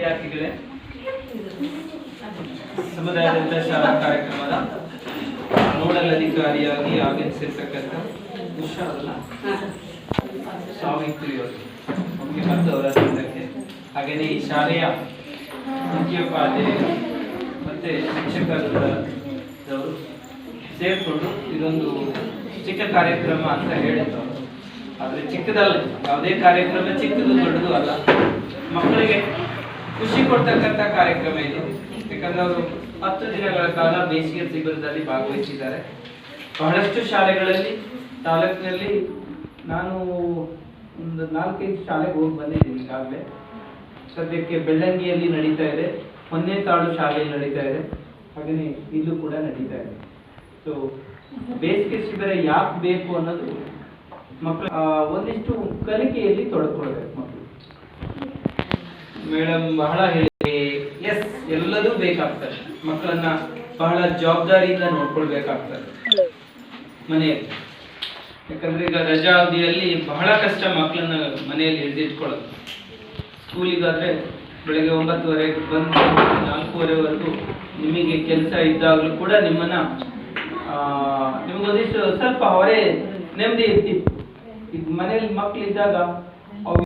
ವಿದ್ಯಾರ್ಥಿಗಳೇ, ಸಮುದಾಯದ ಶಾಲಾ ಕಾರ್ಯಕ್ರಮದ ನೋಡಲ್ ಅಧಿಕಾರಿಯಾಗಿ ಆಗಮಿಸಿರ್ತಕ್ಕಂಥ ಉಷಾ ಸಾವಿತ್ರಿಯವರು ಮತ್ತು ಅವರ ತಂಡಕ್ಕೆ, ಹಾಗೆಯೇ ಈ ಶಾಲೆಯ ಮುಖ್ಯೋಪಾಧ್ಯಾಯರು ಮತ್ತು ಶಿಕ್ಷಕರವರು ಸೇರಿಕೊಂಡು ಇದೊಂದು ಚಿಕ್ಕ ಕಾರ್ಯಕ್ರಮ ಅಂತ ಹೇಳಿದ್ರು. ಆದರೆ ಚಿಕ್ಕದಲ್ಲ, ಯಾವುದೇ ಕಾರ್ಯಕ್ರಮ ಚಿಕ್ಕದು ದೊಡ್ಡದು ಅಲ್ಲ, ಮಕ್ಕಳಿಗೆ ಖುಷಿ ಕೊಡ್ತಕ್ಕಂಥ ಕಾರ್ಯಕ್ರಮ ಇದು. ಯಾಕಂದ್ರೆ ಅವರು 10 ದಿನಗಳ ಕಾಲ ಬೇಸಿಗೆ ಶಿಬಿರದಲ್ಲಿ ಭಾಗವಹಿಸಿದ್ದಾರೆ. ಬಹಳಷ್ಟು ಶಾಲೆಗಳಲ್ಲಿ, ತಾಲೂಕಿನಲ್ಲಿ ನಾನು ಒಂದು 4-5 ಶಾಲೆಗೆ ಹೋಗಿ ಬಂದಿದ್ದೀನಿ ಈಗಾಗಲೇ. ಸದ್ಯಕ್ಕೆ ಬೆಳ್ಳಂಗಿಯಲ್ಲಿ ನಡೀತಾ ಇದೆ, ಹೊನ್ನೇತಾಳು ಶಾಲೆಯಲ್ಲಿ ನಡೀತಾ ಇದೆ, ಹಾಗೆಯೇ ಇಲ್ಲೂ ಕೂಡ ನಡೀತಾ ಇದೆ. ಸೊ ಬೇಸಿಗೆ ಶಿಬಿರ ಯಾಕೆ ಬೇಕು ಅನ್ನೋದು ಮಕ್ಕಳು ಒಂದಿಷ್ಟು ಕಲಿಕೆಯಲ್ಲಿ ತೊಡಕೊಳ್ಬೇಕು. ಮಕ್ಕಳು ಮೇಡಮ್ ಬಹಳ ಹೇಳಿ, ಎಸ್ ಎಲ್ಲದೂ ಬೇಕಾಗ್ತದೆ. ಮಕ್ಕಳನ್ನ ಬಹಳ ಜವಾಬ್ದಾರಿಯಿಂದ ನೋಡ್ಕೊಳ್ಬೇಕಾಗ್ತದೆ ಮನೆಯಲ್ಲಿ. ಯಾಕಂದ್ರೆ ಈಗ ರಜಾ ಅವಧಿಯಲ್ಲಿ ಬಹಳ ಕಷ್ಟ ಮಕ್ಕಳನ್ನ ಮನೆಯಲ್ಲಿ ಹಿಡಿದಿಟ್ಕೊಳ್ಳೋದು. ಸ್ಕೂಲಿಗಾದ್ರೆ ಬೆಳಗ್ಗೆ 9:30 ಬಂದು 4:15ವರೆಗೂ ನಿಮಗೆ ಕೆಲಸ ಇದ್ದಾಗಲೂ ಕೂಡ ನಿಮಗೊಂದಿಷ್ಟು ಸ್ವಲ್ಪ ಅವರೇ ನೆಮ್ಮದಿ ಇರ್ತಿತ್ತು. ಈಗ ಮನೆಯಲ್ಲಿ ಮಕ್ಕಳಿದ್ದಾಗ